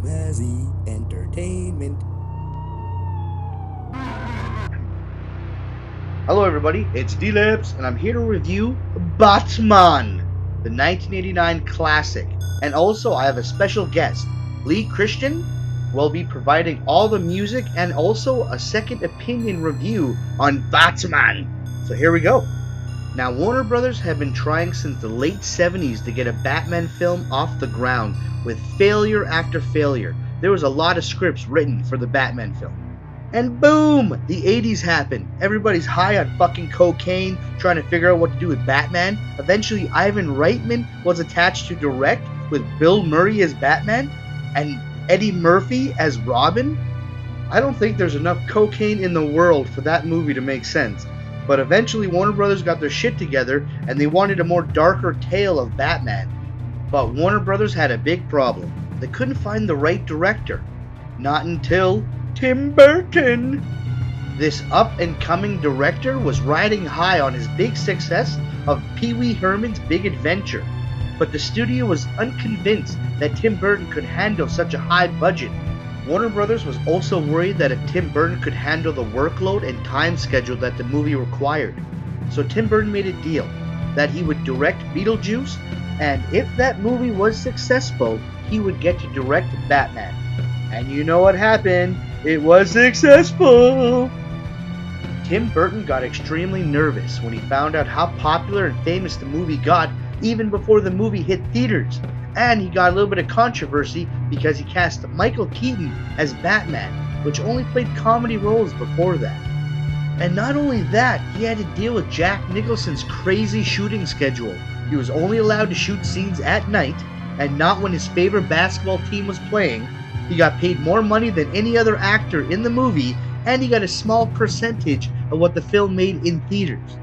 Mazzy Entertainment. Hello everybody, it's D-Lips, and I'm here to review Batman, the 1989 classic. And also I have a special guest, Lee Christian, will be providing all the music and also a second opinion review on Batman. So here we go. Now Warner Brothers have been trying since the late 70s to get a Batman film off the ground, with failure after failure. There was a lot of scripts written for the Batman film. And boom! The 80s happened. Everybody's high on fucking cocaine, trying to figure out what to do with Batman. Eventually, Ivan Reitman was attached to direct, with Bill Murray as Batman and Eddie Murphy as Robin. I don't think there's enough cocaine in the world for that movie to make sense. But eventually, Warner Brothers got their shit together, and they wanted a more darker tale of Batman. But Warner Brothers had a big problem. They couldn't find the right director. Not until Tim Burton. This up-and-coming director was riding high on his big success of Pee-wee Herman's Big Adventure, but the studio was unconvinced that Tim Burton could handle such a high budget. Warner Brothers was also worried that if Tim Burton could handle the workload and time schedule that the movie required. So Tim Burton made a deal that he would direct Beetlejuice, and if that movie was successful, he would get to direct Batman. And you know what happened? It was successful! Tim Burton got extremely nervous when he found out how popular and famous the movie got even before the movie hit theaters. And he got a little bit of controversy because he cast Michael Keaton as Batman, which only played comedy roles before that. And not only that, he had to deal with Jack Nicholson's crazy shooting schedule. He was only allowed to shoot scenes at night, and not when his favorite basketball team was playing. He got paid more money than any other actor in the movie, and he got a small percentage of what the film made in theaters.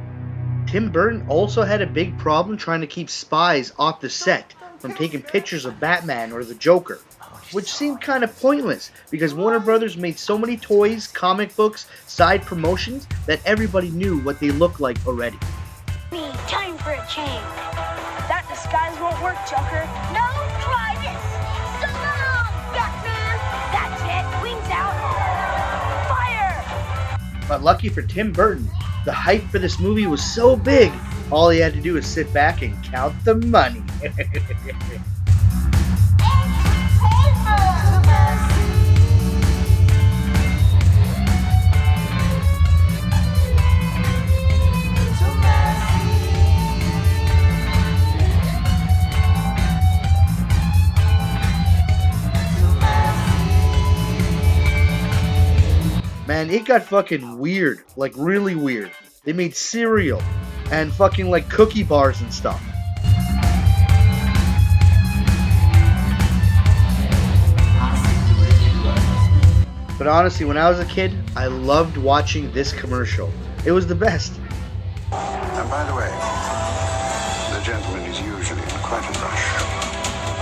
Tim Burton also had a big problem trying to keep spies off the set from taking pictures of Batman or the Joker, which seemed kind of pointless because Warner Brothers made so many toys, comic books, side promotions that everybody knew what they looked like already. Time for a change. That disguise won't work, Joker. No, try this. So long, Batman. That's it. Wings out. Fire. But lucky for Tim Burton, the hype for this movie was so big, all he had to do was sit back and count the money. Man, it got fucking weird, like really weird. They made cereal and fucking like cookie bars and stuff. But honestly, when I was a kid, I loved watching this commercial. It was the best. And by the way, the gentleman is usually in quite a rush.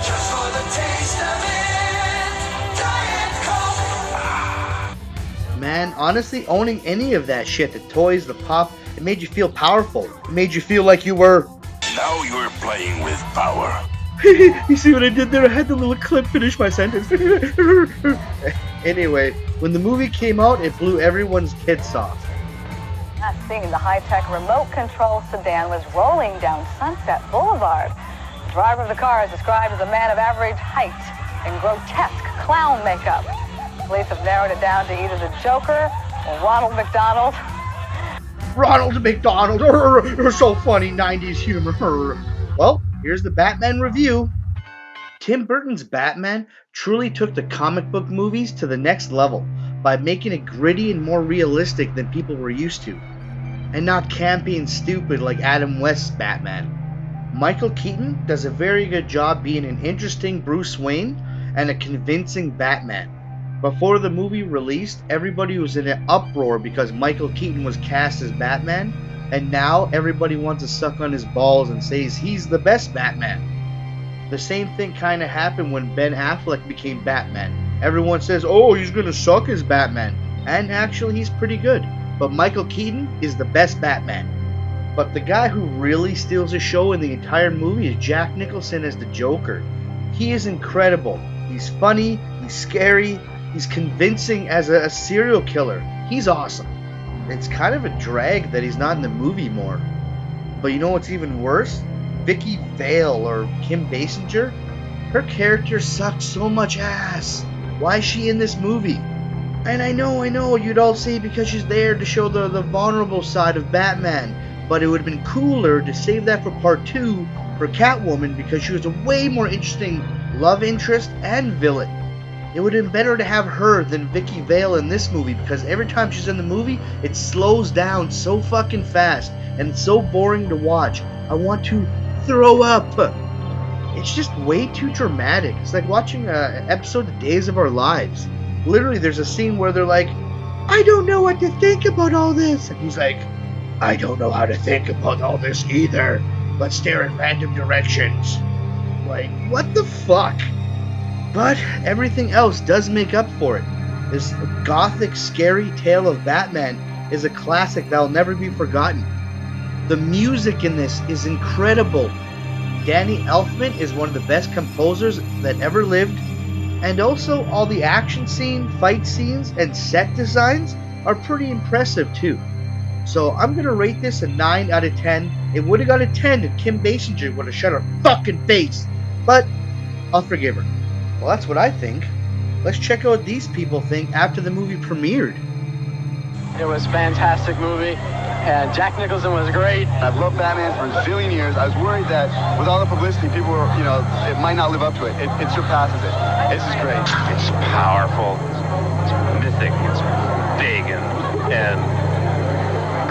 Just for the taste of it, Diet Coke. Man, honestly, owning any of that shit, the toys, the pop, it made you feel powerful. It made you feel like you were... Now you're playing with power. You see what I did there? I had the little clip finish my sentence. Anyway, when the movie came out, it blew everyone's tits off. Last seen, the high-tech remote-control sedan was rolling down Sunset Boulevard. The driver of the car is described as a man of average height in grotesque clown makeup. Police have narrowed it down to either the Joker or Ronald McDonald. Ronald McDonald, you're so funny, 90s humor. Well, here's the Batman review. Tim Burton's Batman truly took the comic book movies to the next level by making it gritty and more realistic than people were used to, and not campy and stupid like Adam West's Batman. Michael Keaton does a very good job being an interesting Bruce Wayne and a convincing Batman. Before the movie released, everybody was in an uproar because Michael Keaton was cast as Batman, and now everybody wants to suck on his balls and says he's the best Batman. The same thing kind of happened when Ben Affleck became Batman. Everyone says, oh, he's gonna suck as Batman, and actually he's pretty good. But Michael Keaton is the best Batman. But the guy who really steals the show in the entire movie is Jack Nicholson as the Joker. He is incredible. He's funny, He's scary. He's convincing as a serial killer. He's awesome. It's kind of a drag that he's not in the movie more. But you know what's even worse? Vicki Vale, or Kim Basinger, her character sucked so much ass. Why is she in this movie? And I know, you'd all say because she's there to show the vulnerable side of Batman. But it would have been cooler to save that for part 2 for Catwoman, because she was a way more interesting love interest and villain. It would have been better to have her than Vicki Vale in this movie, because every time she's in the movie, it slows down so fucking fast, and it's so boring to watch. I want to throw up. It's just way too dramatic. It's like watching an episode of Days of Our Lives. Literally, there's a scene where they're like, I don't know what to think about all this. And he's like, I don't know how to think about all this either. Let's stare in random directions. Like, what the fuck? But everything else does make up for it. This gothic, scary tale of Batman is a classic that will never be forgotten. The music in this is incredible. Danny Elfman is one of the best composers that ever lived. And also, all the action scene, fight scenes, and set designs are pretty impressive too. So I'm going to rate this a 9 out of 10. It would have got a 10 if Kim Basinger would have shut her fucking face. But I'll forgive her. Well, that's what I think. Let's check out what these people think after the movie premiered. It was a fantastic movie, and Jack Nicholson was great. I've loved Batman for a zillion years. I was worried that with all the publicity, people were, it might not live up to it. It surpasses it. This is great. It's powerful, it's mythic, it's big, and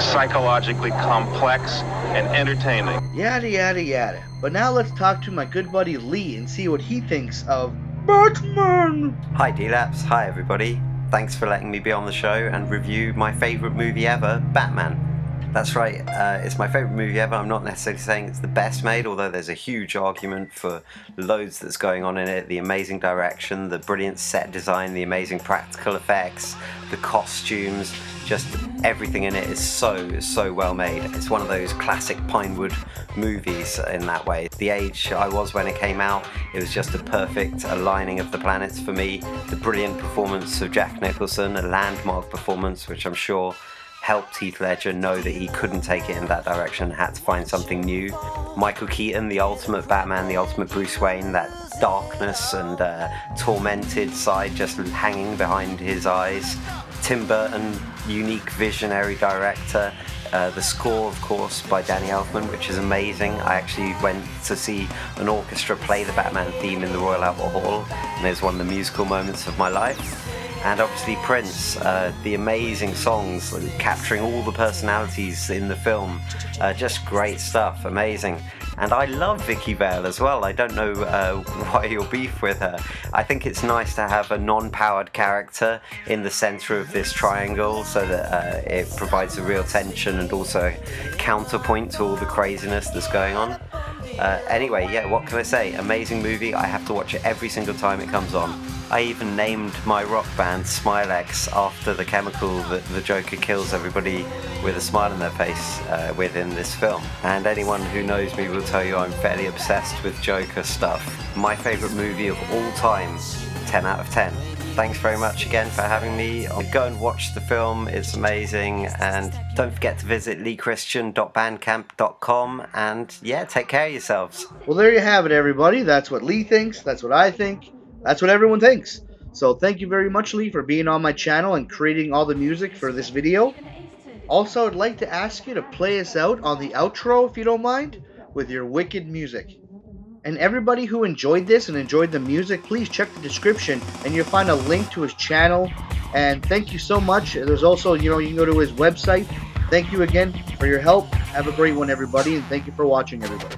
psychologically complex and entertaining. Yada yada yada. But now let's talk to my good buddy Lee and see what he thinks of Batman. Hi D-Laps, hi everybody. Thanks for letting me be on the show and review my favourite movie ever, Batman. That's right, it's my favourite movie ever. I'm not necessarily saying it's the best made, although there's a huge argument for loads that's going on in it. The amazing direction, the brilliant set design, the amazing practical effects, the costumes, just everything in it is so well made. It's one of those classic Pinewood movies in that way. The age I was when it came out, it was just a perfect aligning of the planets for me. The brilliant performance of Jack Nicholson, a landmark performance which I'm sure helped Heath Ledger know that he couldn't take it in that direction, had to find something new. Michael Keaton, the ultimate Batman, the ultimate Bruce Wayne, that darkness and tormented side just hanging behind his eyes. Tim Burton, unique visionary director. The score, of course, by Danny Elfman, which is amazing. I actually went to see an orchestra play the Batman theme in the Royal Albert Hall, and it was one of the musical moments of my life. And obviously Prince, the amazing songs, capturing all the personalities in the film. Just great stuff, amazing. And I love Vicki Vale as well. I don't know why you're beef with her. I think it's nice to have a non-powered character in the centre of this triangle so that it provides a real tension and also counterpoint to all the craziness that's going on. Anyway, yeah, what can I say? Amazing movie. I have to watch it every single time it comes on. I even named my rock band Smilex after the chemical that the Joker kills everybody with a smile on their face with in this film. And anyone who knows me will tell you I'm fairly obsessed with Joker stuff. My favourite movie of all time, 10 out of 10. Thanks very much again for having me. Go and watch the film, it's amazing. And don't forget to visit leechristian.bandcamp.com. And yeah, take care of yourselves. Well, there you have it, everybody. That's what Lee thinks. That's what I think. That's what everyone thinks. So thank you very much, Lee, for being on my channel and creating all the music for this video. Also, I'd like to ask you to play us out on the outro, if you don't mind, with your wicked music. And everybody who enjoyed this and enjoyed the music, please check the description and you'll find a link to his channel. And thank you so much. There's also, you can go to his website. Thank you again for your help. Have a great one, everybody, and thank you for watching, everybody.